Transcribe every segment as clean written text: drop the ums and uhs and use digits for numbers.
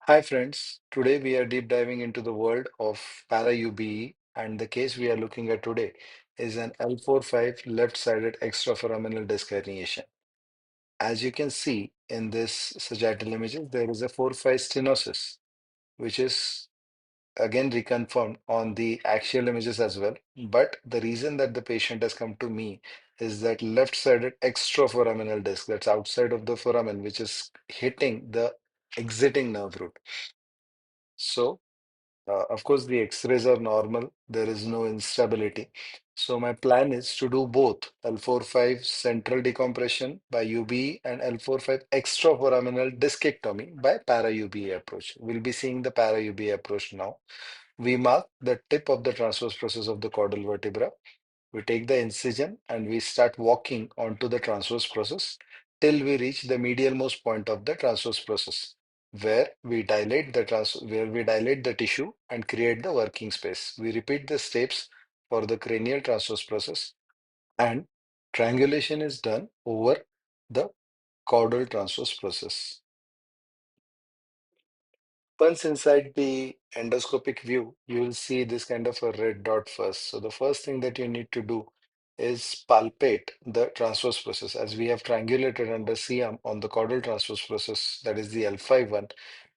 Hi friends, today we are deep diving into the world of PARA-UBE, and the case we are looking at today is an L4-5 left-sided extraforaminal disc herniation. As you can see in this sagittal images, there is a 4-5 stenosis, which is again reconfirmed on the axial images as well. But the reason that the patient has come to me is that left-sided extraforaminal disc that's outside of the foramen, which is hitting the exiting nerve root. So of course, the X-rays are normal. There is no instability. So my plan is to do both L4-5 central decompression by UBE and L4-5 extraforaminal discectomy by para-UBE approach. We'll be seeing the para-UBE approach now. We mark the tip of the transverse process of the caudal vertebra. We take the incision and we start walking onto the transverse process till we reach the medialmost point of the transverse process, where we dilate the tissue and create the working space. We repeat the steps for the cranial transverse process, and triangulation is done over the caudal transverse process. Once inside the endoscopic view, you will see this kind of a red dot first. So the first thing that you need to do is palpate the transverse process. As we have triangulated under CM on the caudal transverse process, that is the L5 one,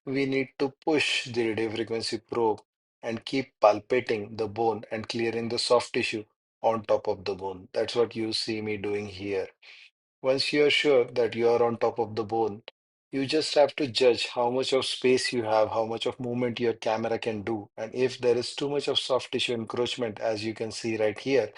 we need to push the radiofrequency probe and keep palpating the bone and clearing the soft tissue on top of the bone. That's what you see me doing here. Once you are sure that you are on top of the bone, you just have to judge how much of space you have, how much of movement your camera can do. And if there is too much of soft tissue encroachment, as you can see right here,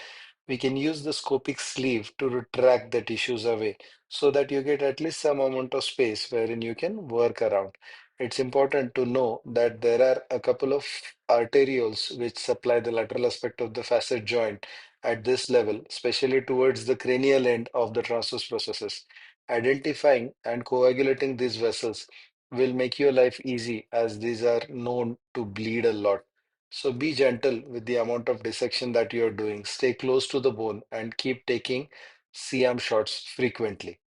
we can use the scopic sleeve to retract the tissues away so that you get at least some amount of space wherein you can work around. It's important to know that there are a couple of arterioles which supply the lateral aspect of the facet joint at this level, especially towards the cranial end of the transverse processes. Identifying and coagulating these vessels will make your life easy as these are known to bleed a lot. So be gentle with the amount of dissection that you're doing. Stay close to the bone and keep taking CM shots frequently.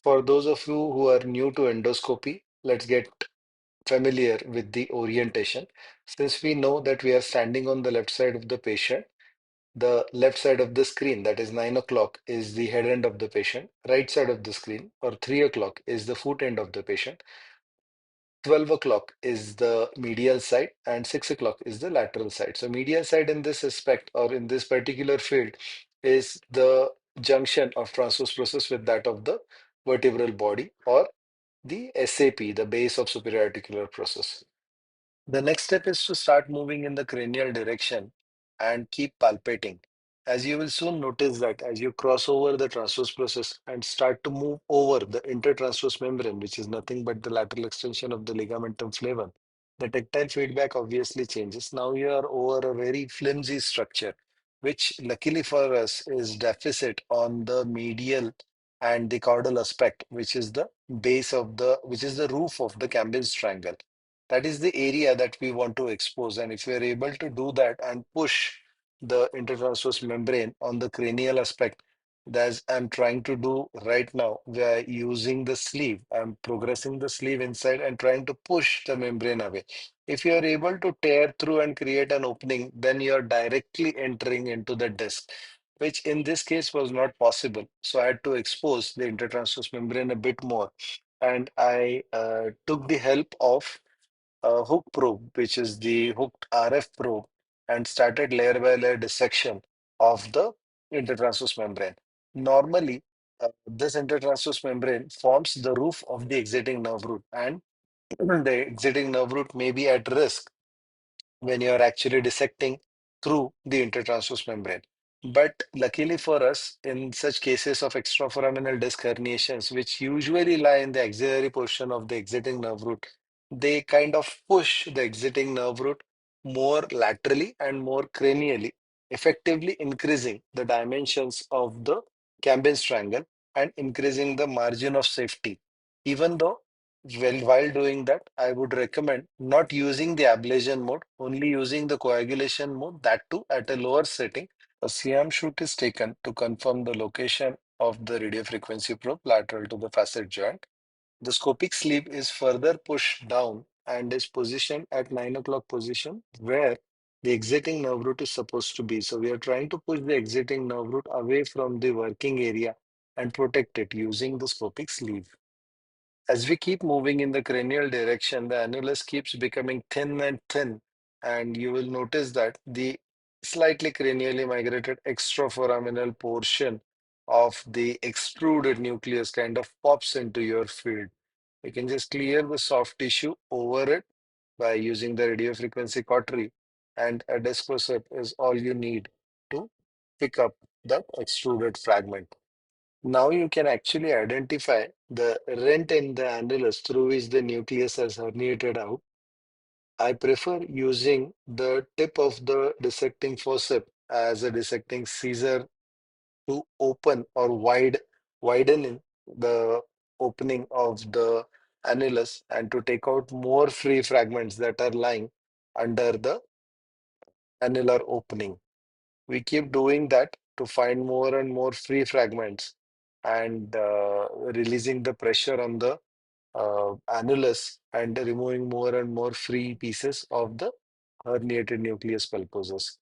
For those of you who are new to endoscopy, let's get familiar with the orientation. Since we know that we are standing on the left side of the patient, the left side of the screen, that is 9 o'clock, is the head end of the patient. Right side of the screen, or 3 o'clock, is the foot end of the patient. 12 o'clock is the medial side and 6 o'clock is the lateral side. So medial side in this aspect or in this particular field is the junction of transverse process with that of the vertebral body or the SAP, the base of superior articular process. The next step is to start moving in the cranial direction and keep palpating. As you will soon notice that as you cross over the transverse process and start to move over the intertransverse membrane, which is nothing but the lateral extension of the ligamentum flavum, the tactile feedback obviously changes. Now you are over a very flimsy structure, which luckily for us is deficit on the medial and the caudal aspect, which is the which is the roof of the Campbell's triangle. That is the area that we want to expose. And if we are able to do that and push the intertransverse membrane on the cranial aspect, as I'm trying to do right now, we are using the sleeve. I'm progressing the sleeve inside and trying to push the membrane away. If you are able to tear through and create an opening, then you are directly entering into the disc, which in this case was not possible. So I had to expose the intertransverse membrane a bit more. And I took the help of hook probe, which is the hooked RF probe, and started layer by layer dissection of the intertransverse membrane. Normally, this intertransverse membrane forms the roof of the exiting nerve root, and the exiting nerve root may be at risk when you are actually dissecting through the intertransverse membrane. But luckily for us, in such cases of extraforaminal disc herniations, which usually lie in the axillary portion of the exiting nerve root, they kind of push the exiting nerve root more laterally and more cranially, effectively increasing the dimensions of the Campbell's triangle and increasing the margin of safety. Even though while doing that, I would recommend not using the ablation mode, only using the coagulation mode, that too at a lower setting. A CM shoot is taken to confirm the location of the radiofrequency probe lateral to the facet joint. The scopic sleeve is further pushed down and is positioned at 9 o'clock position where the exiting nerve root is supposed to be. So we are trying to push the exiting nerve root away from the working area and protect it using the scopic sleeve. As we keep moving in the cranial direction, the annulus keeps becoming thin and thin, and you will notice that the slightly cranially migrated extraforaminal portion of the extruded nucleus kind of pops into your field. You can just clear the soft tissue over it by using the radiofrequency cautery, and a disc forceps is all you need to pick up that extruded fragment. Now you can actually identify the rent in the annulus through which the nucleus has herniated out. I prefer using the tip of the dissecting forceps as a dissecting scissor to open or widen the opening of the annulus and to take out more free fragments that are lying under the annular opening. We keep doing that to find more and more free fragments and releasing the pressure on the annulus and removing more and more free pieces of the herniated nucleus pulposus.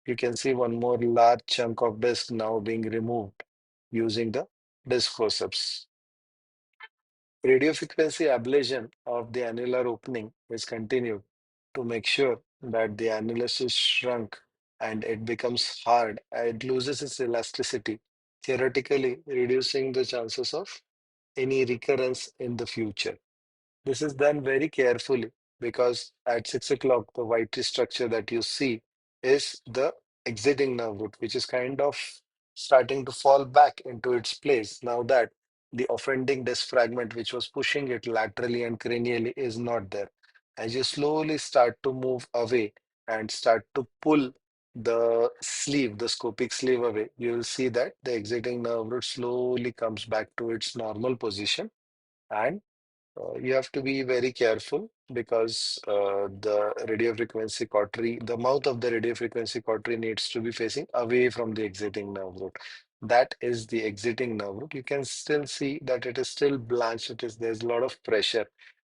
You can see one more large chunk of disc now being removed using the disc forceps. Radiofrequency ablation of the annular opening is continued to make sure that the annulus is shrunk and it becomes hard. It loses its elasticity, theoretically reducing the chances of any recurrence in the future. This is done very carefully because at 6 o'clock, the white structure that you see is the exiting nerve root, which is kind of starting to fall back into its place now that the offending disc fragment, which was pushing it laterally and cranially, is not there. As you slowly start to move away and start to pull the sleeve, the scopic sleeve away, you will see that the exiting nerve root slowly comes back to its normal position, and you have to be very careful because the radiofrequency cautery, the mouth of the radiofrequency cautery needs to be facing away from the exiting nerve root. That is the exiting nerve root. You can still see that it is still blanched. There's a lot of pressure.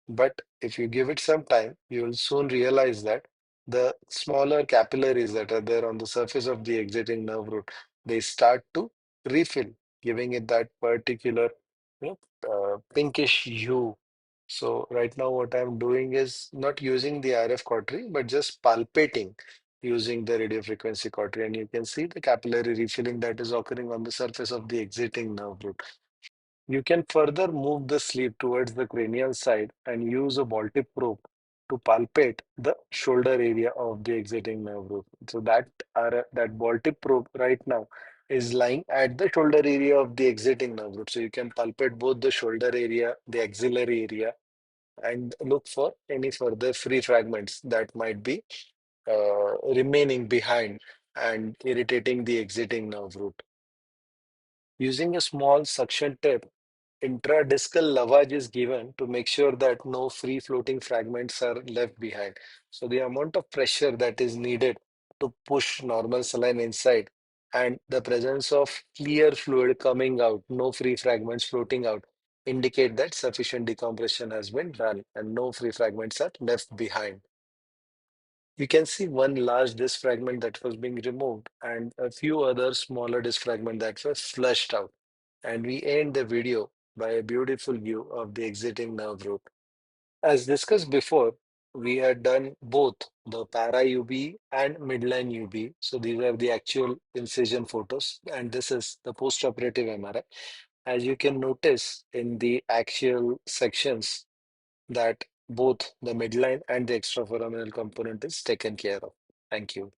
But if you give it some time, you will soon realize that the smaller capillaries that are there on the surface of the exiting nerve root, they start to refill, giving it that particular pinkish hue. So right now what I'm doing is not using the RF cautery, but just palpating using the radiofrequency cautery. And you can see the capillary refilling that is occurring on the surface of the exiting nerve root. You can further move the sleeve towards the cranial side and use a ball tip probe to palpate the shoulder area of the exiting nerve root. So that ball tip probe right now is lying at the shoulder area of the exiting nerve root. So you can palpate both the shoulder area, the axillary area, and look for any further free fragments that might be remaining behind and irritating the exiting nerve root. Using a small suction tip, intradiscal lavage is given to make sure that no free floating fragments are left behind. So the amount of pressure that is needed to push normal saline inside and the presence of clear fluid coming out, no free fragments floating out, indicate that sufficient decompression has been done and no free fragments are left behind. You can see one large disc fragment that was being removed and a few other smaller disc fragments that were flushed out. And we end the video by a beautiful view of the exiting nerve root. As discussed before, we had done both the PARA-UBE and midline UBE. So these are the actual incision photos, and this is the post-operative MRI. As you can notice in the axial sections that both the midline and the extraforaminal component is taken care of. Thank you.